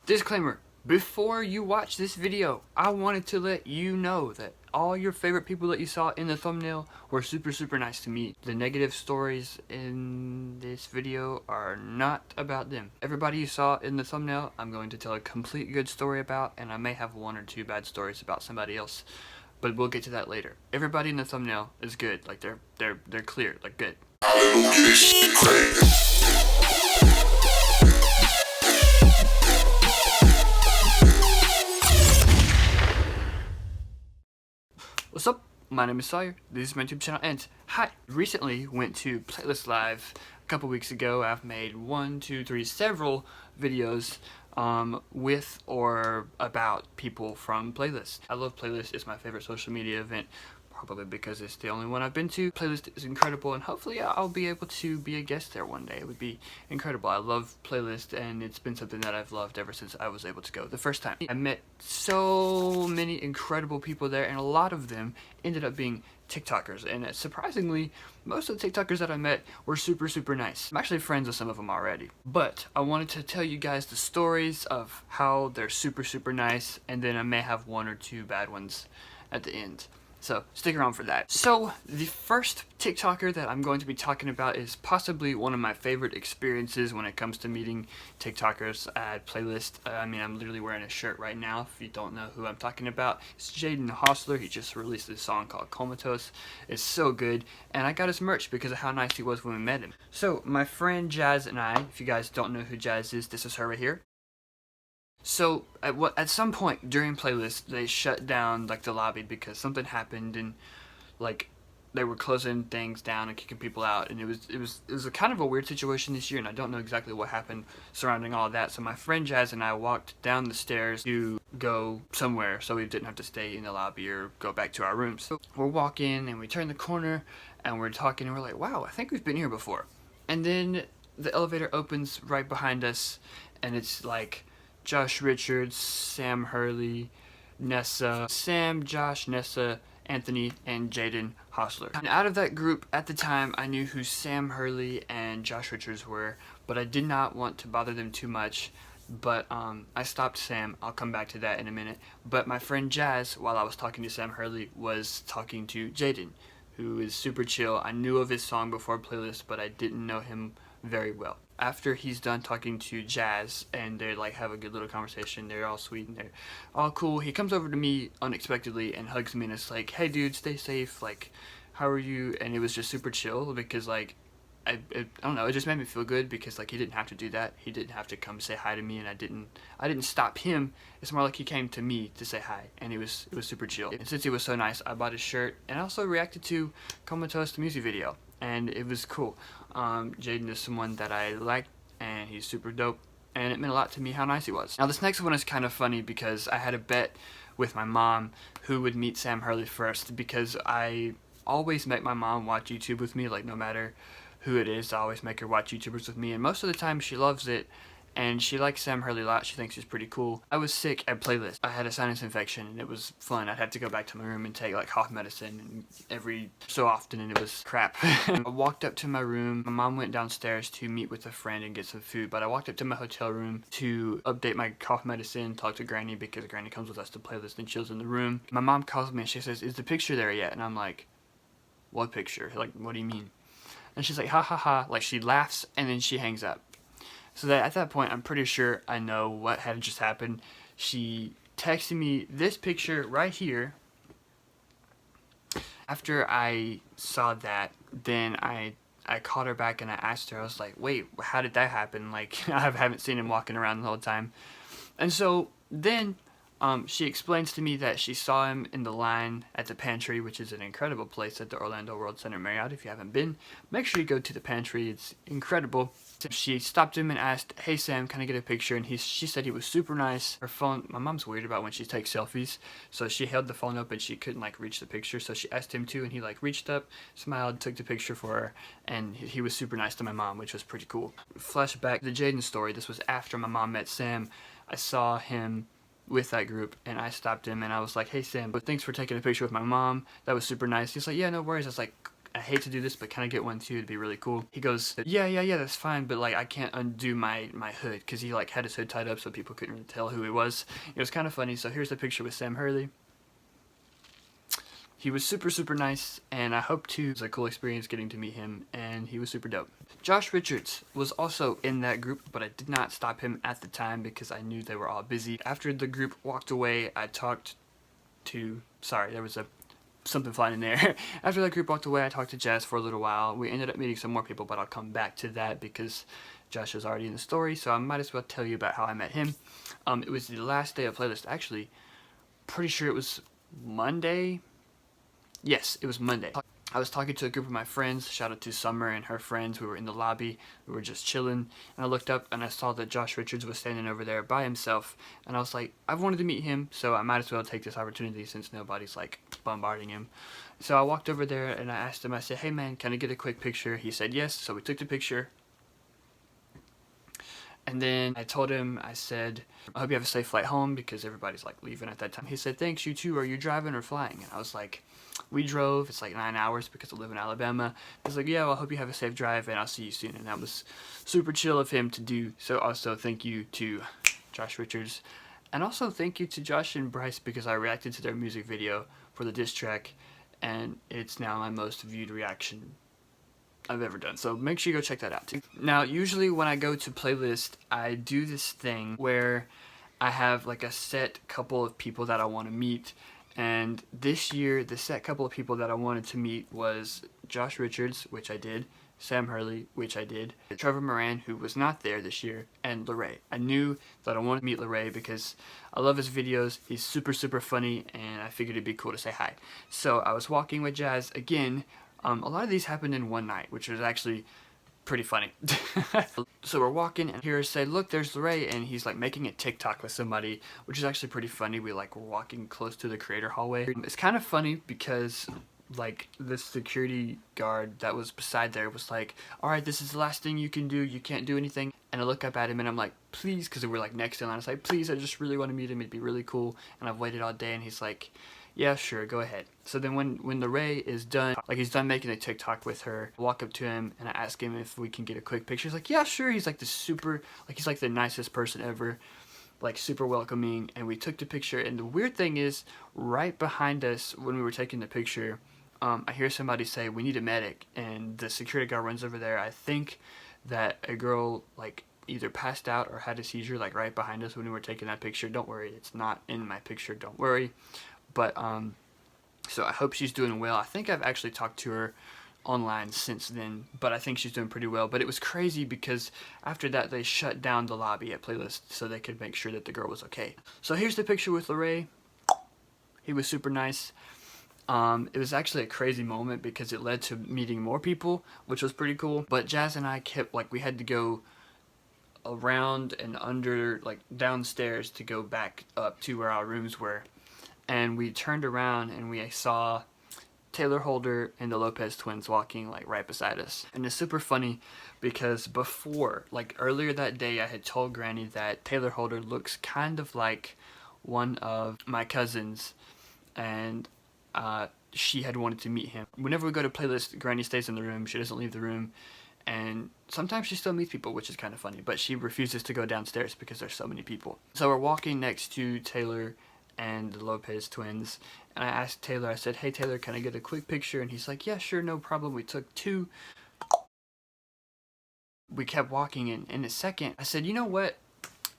Disclaimer, before you watch this video, I wanted to let you know that all your favorite people that you saw in the thumbnail were super nice to me. The negative stories in this video are not about them. Everybody you saw in the thumbnail, I'm going to tell a complete good story about, and I may have one or two bad stories about somebody else, but we'll get to that later. Everybody in the thumbnail is good, like they're clear, like good. What's up? My name is Sawyer. This is my YouTube channel, and hi! Recently went to Playlist Live a couple weeks ago. I've made several videos with or about people from Playlist. I love Playlist. It's my favorite social media event, probably because it's the only one I've been to. Playlist is incredible, and hopefully I'll be able to be a guest there one day. It would be incredible. I love Playlist, and it's been something that I've loved ever since I was able to go the first time. I met so many incredible people there, and a lot of them ended up being TikTokers, and surprisingly, most of the TikTokers that I met were super nice. I'm actually friends with some of them already, but I wanted to tell you guys the stories of how they're super nice, and then I may have one or two bad ones at the end. So stick around for that. So the first TikToker that I'm going to be talking about is possibly one of my favorite experiences when it comes to meeting TikTokers at Playlist. I mean, I'm literally wearing a shirt right now. If you don't know who I'm talking about, it's Jayden Hossler. He just released this song called Comatose. It's so good, and I got his merch because of how nice he was when we met him. So my friend Jazz and I, if you guys don't know who Jazz is, this is her right here. So at some point during Playlist, they shut down like the lobby because something happened, and like they were closing things down and kicking people out, and it was a kind of a weird situation this year, and I don't know exactly what happened surrounding all of that. So my friend Jazz and I walked down the stairs to go somewhere so we didn't have to stay in the lobby or go back to our rooms. So we're walking and we turn the corner and we're talking and we're like, wow, I think we've been here before. And then the elevator opens right behind us, and it's like Josh Richards, Sam Hurley, Nessa, Sam, Josh, Nessa, Anthony, and Jayden Hossler. And out of that group, at the time, I knew who Sam Hurley and Josh Richards were, but I did not want to bother them too much. But I stopped Sam. I'll come back to that in a minute. But my friend Jazz, while I was talking to Sam Hurley, was talking to Jayden, who is super chill. I knew of his song before Playlist, but I didn't know him very well. After he's done talking to Jazz and they like have a good little conversation, they're all sweet and they're all cool, he comes over to me unexpectedly and hugs me, and it's like, hey dude, stay safe, like how are you? And it was just super chill because like I don't know, it just made me feel good because like he didn't have to do that. He didn't have to come say hi to me, and I didn't stop him. It's more like he came to me to say hi, and it was super chill. And since he was so nice, I bought his shirt and also reacted to Comatose, the music video, and it was cool. Jayden is someone that I like, and he's super dope, and it meant a lot to me how nice he was. Now this next one is kind of funny because I had a bet with my mom who would meet Sam Hurley first, because I always make my mom watch YouTube with me, like no matter who it is, I always make her watch YouTubers with me, and most of the time she loves it, and she likes Sam Hurley a lot. She thinks he's pretty cool. I was sick at Playlist. I had a sinus infection, and it was fun. I'd have to go back to my room and take like cough medicine and every so often, and it was crap. I walked up to my room. My mom went downstairs to meet with a friend and get some food, but I walked up to my hotel room to update my cough medicine, talk to Granny because Granny comes with us to Playlist and chills in the room. My mom calls me and she says, is the picture there yet? And I'm like, what picture? Like, what do you mean? And she's like, ha ha ha, like she laughs and then she hangs up. So that at that point, I'm pretty sure I know what had just happened. She texted me this picture right here. After I saw that, then I called her back and I asked her, I was like, wait, how did that happen? Like, I haven't seen him walking around the whole time. And so then she explains to me that she saw him in the line at the Pantry, which is an incredible place at the Orlando World Center Marriott. If you haven't been, make sure you go to the Pantry. It's incredible. She stopped him and asked, hey Sam, can I get a picture? And she said he was super nice. Her phone, my mom's weird about when she takes selfies, so she held the phone up and she couldn't like reach the picture, so she asked him to, and he like reached up, smiled, took the picture for her, and he was super nice to my mom, which was pretty cool. Flashback to the Jayden story. This was after my mom met Sam. I saw him with that group, and I stopped him and I was like, hey Sam, but thanks for taking a picture with my mom, that was super nice. He's like, yeah, no worries. I was like, I hate to do this, but can I get one too? It'd be really cool. He goes, yeah, that's fine, but like I can't undo my hood, because he like had his hood tied up so people couldn't really tell who he was. It was kind of funny. So here's the picture with Sam Hurley. He was super nice, and I hope too it was a cool experience getting to meet him, and he was super dope. Josh Richards was also in that group, but I did not stop him at the time because I knew they were all busy. After the group walked away, I talked to, sorry, there was something flying in there. After that group walked away, I talked to Jazz for a little while. We ended up meeting some more people, but I'll come back to that because Josh is already in the story, so I might as well tell you about how I met him. It was the last day of playlist. Actually, pretty sure it was Monday. Yes, it was Monday. I was talking to a group of my friends, shout out to Summer and her friends. We were in the lobby, we were just chilling, and I looked up and I saw that Josh Richards was standing over there by himself, and I was like, I've wanted to meet him, so I might as well take this opportunity since nobody's like bombarding him. So I walked over there and I asked him, I said, hey man, can I get a quick picture? He said yes, so we took the picture. And then I told him, I said, I hope you have a safe flight home, because everybody's like leaving at that time. He said, thanks, you too. Are you driving or flying? And I was like, we drove. It's like 9 hours because I live in Alabama. He's like, yeah, well, I hope you have a safe drive and I'll see you soon. And that was super chill of him to do. So also thank you to Josh Richards. And also thank you to Josh and Bryce, because I reacted to their music video for the diss track. And it's now my most viewed reaction I've ever done, so make sure you go check that out too. Now, usually when I go to playlist, I do this thing where I have like a set couple of people that I want to meet, and this year the set couple of people that I wanted to meet was Josh Richards, which I did, Sam Hurley, which I did, Trevor Moran, who was not there this year, and Larray. I knew that I wanted to meet Larray because I love his videos. He's super funny, and I figured it'd be cool to say hi. So I was walking with Jazz again. A lot of these happened in one night, which was actually pretty funny. So we're walking, and here I say, look, there's Larray, and he's like making a TikTok with somebody, which is actually pretty funny. We like were walking close to the creator hallway. It's kind of funny because like the security guard that was beside there was like, all right, this is the last thing you can do. You can't do anything. And I look up at him and I'm like, please, because we're like next in line. I was like, please, I just really want to meet him. It'd be really cool. And I've waited all day, and he's like, yeah, sure, go ahead. So then when Larray is done, like he's done making a TikTok with her, I walk up to him and I ask him if we can get a quick picture. He's like, yeah, sure. He's like he's like the nicest person ever, like super welcoming. And we took the picture, and the weird thing is, right behind us when we were taking the picture, I hear somebody say, we need a medic, and the security guard runs over there. I think that a girl like either passed out or had a seizure like right behind us when we were taking that picture. Don't worry, it's not in my picture, don't worry. But, so I hope she's doing well. I think I've actually talked to her online since then, but I think she's doing pretty well. But it was crazy because after that, they shut down the lobby at playlist so they could make sure that the girl was okay. So here's the picture with Larray. He was super nice. It was actually a crazy moment because it led to meeting more people, which was pretty cool. But Jazz and I kept, like, we had to go around and under, like, downstairs to go back up to where our rooms were. And we turned around and we saw Taylor Holder and the Lopez Twins walking like right beside us. And it's super funny because before, like earlier that day, I had told Granny that Taylor Holder looks kind of like one of my cousins, and she had wanted to meet him. Whenever we go to playlist, Granny stays in the room. She doesn't leave the room. And sometimes she still meets people, which is kind of funny, but she refuses to go downstairs because there's so many people. So we're walking next to Taylor and the Lopez Twins, and I asked Taylor, I said, hey Taylor, can I get a quick picture? And he's like, yeah, sure, no problem. We took 2. We kept walking, and in a second I said, you know what,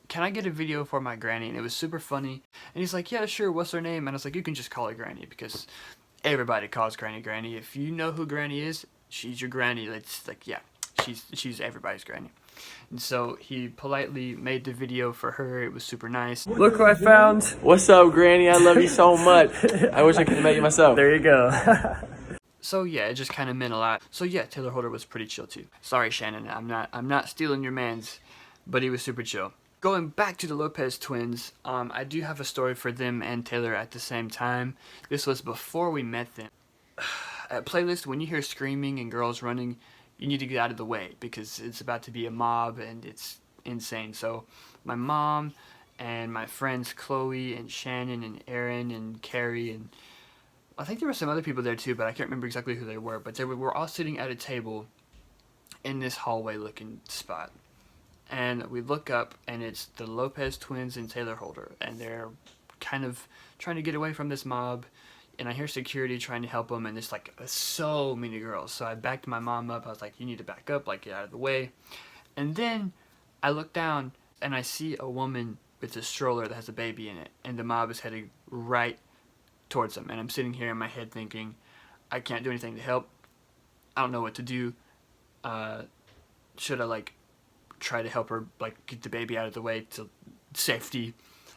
can I get a video for my granny? And it was super funny. And he's like, yeah, sure, what's her name? And I was like, you can just call her Granny, because everybody calls Granny Granny. If you know who Granny is, she's your granny. It's like, yeah, she's everybody's granny. And so he politely made the video for her. It was super nice. Look what I found. What's up, Granny? I love you so much. I wish I could have met you myself. There you go. So yeah, it just kind of meant a lot. So yeah, Taylor Holder was pretty chill too. Sorry, Shannon, I'm not stealing your man's, but he was super chill. Going back to the Lopez Twins, I do have a story for them and Taylor at the same time. This was before we met them. At playlist, when you hear screaming and girls running, you need to get out of the way because it's about to be a mob and it's insane. So my mom and my friends Chloe and Shannon and Aaron and Carrie and I think there were some other people there too, but I can't remember exactly who they were. But they were all sitting at a table in this hallway looking spot. And we look up, and it's the Lopez Twins and Taylor Holder, and they're kind of trying to get away from this mob. And I hear security trying to help them, and there's like so many girls. So I backed my mom up. I was like, "You need to back up, like get out of the way." And then I look down, and I see a woman with a stroller that has a baby in it, and the mob is heading right towards them. And I'm sitting here in my head thinking, I can't do anything to help. I don't know what to do. Should I like try to help her like get the baby out of the way to safety?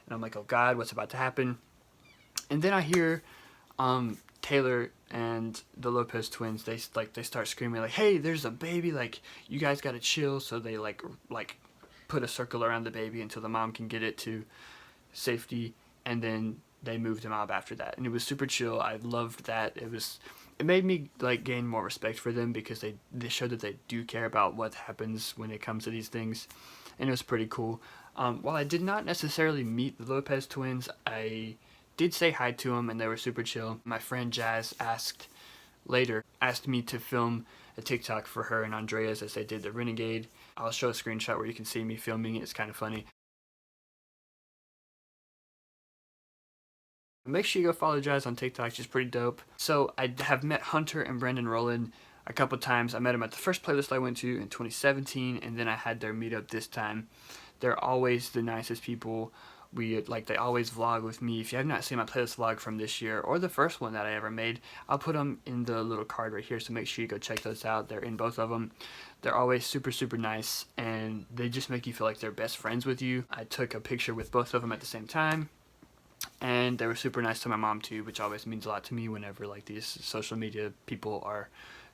And I'm like, oh God, what's about to happen? And then I hear Taylor and the Lopez twins, they start screaming like, hey, there's a baby, like you guys gotta chill. So they like put a circle around the baby until the mom can get it to safety, and then they moved him out after that. And it was super chill. I loved that. It made me like gain more respect for them, because they showed that they do care about what happens when it comes to these things, and it was pretty cool. While I did not necessarily meet the Lopez twins, I did say hi to them, and they were super chill. My friend Jazz asked me to film a TikTok for her and Andreas as they did the Renegade. I'll show a screenshot where you can see me filming it. It's kind of funny. Make sure you go follow Jazz on TikTok. She's pretty dope. So I have met Hunter and Brandon Rowland a couple times. I met them at the first playlist I went to in 2017, and then I had their meetup this time. They're always the nicest people. They always vlog with me. If you have not seen my playlist vlog from this year, or the first one that I ever made, I'll put them in the little card right here, so make sure you go check those out. They're in both of them. They're always super, super nice, and they just make you feel like they're best friends with you. I took a picture with both of them at the same time, and they were super nice to my mom too, which always means a lot to me whenever like these social media people are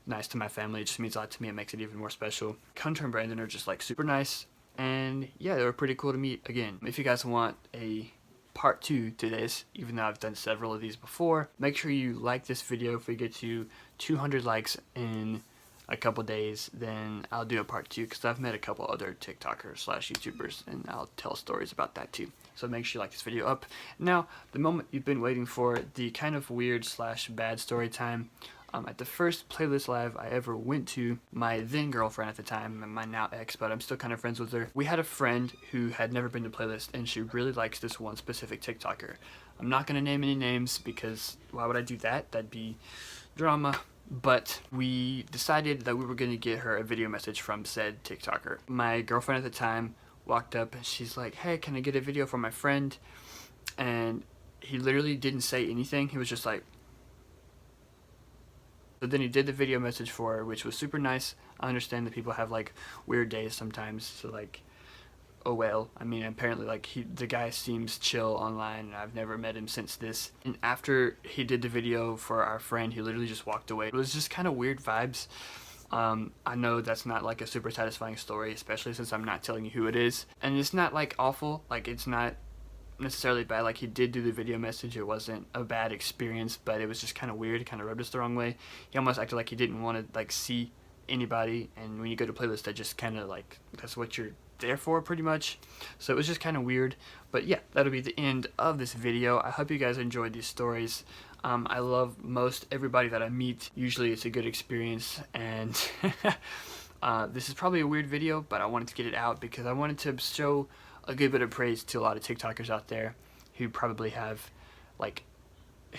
nice to my family. It just means a lot to me. It makes it even more special. Hunter and Brandon are just like super nice, and yeah, they were pretty cool to meet again. If you guys want a part 2 to this, even though I've done several of these before, make sure you like this video. If we get to 200 likes in a couple days, then I'll do a part 2, because I've met a couple other TikTokers / YouTubers, and I'll tell stories about that too. So make sure you like this video up. Now, the moment you've been waiting for, the kind of weird / bad story time. At the first playlist live I ever went to, my then girlfriend at the time, and my now ex, but I'm still kind of friends with her, we had a friend who had never been to playlist, and she really likes this one specific TikToker. I'm not going to name any names, because why would I do that? That'd be drama. But we decided that we were going to get her a video message from said TikToker. My girlfriend at the time walked up, and she's like, hey, can I get a video for my friend? And he literally didn't say anything. He was just like... So then he did the video message for her, which was super nice. I understand that people have like weird days sometimes, so like, oh well. I mean, apparently like the guy seems chill online, and I've never met him since this. And after he did the video for our friend, he literally just walked away. It was just kind of weird vibes. I know that's not like a super satisfying story, especially since I'm not telling you who it is. And it's not like awful, like it's not necessarily bad. Like, he did do the video message. It wasn't a bad experience, but it was just kind of weird. It kind of rubbed us the wrong way. He almost acted like he didn't want to like see anybody, and when you go to playlist, that just kind of like, that's what you're there for pretty much. So it was just kind of weird. But yeah, that'll be the end of this video. I hope you guys enjoyed these stories. I love most everybody that I meet. Usually it's a good experience, and this is probably a weird video, but I wanted to get it out because I wanted to show a good bit of praise to a lot of TikTokers out there who probably have, like,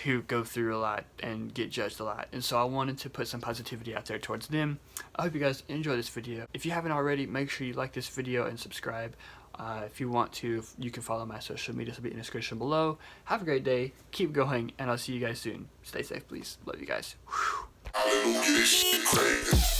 who go through a lot and get judged a lot. And so I wanted to put some positivity out there towards them. I hope you guys enjoy this video. If you haven't already, make sure you like this video and subscribe. If you want to, you can follow my social media. It'll be in the description below. Have a great day. Keep going, and I'll see you guys soon. Stay safe, please. Love you guys. Whew. Hallelujah, this shit crazy.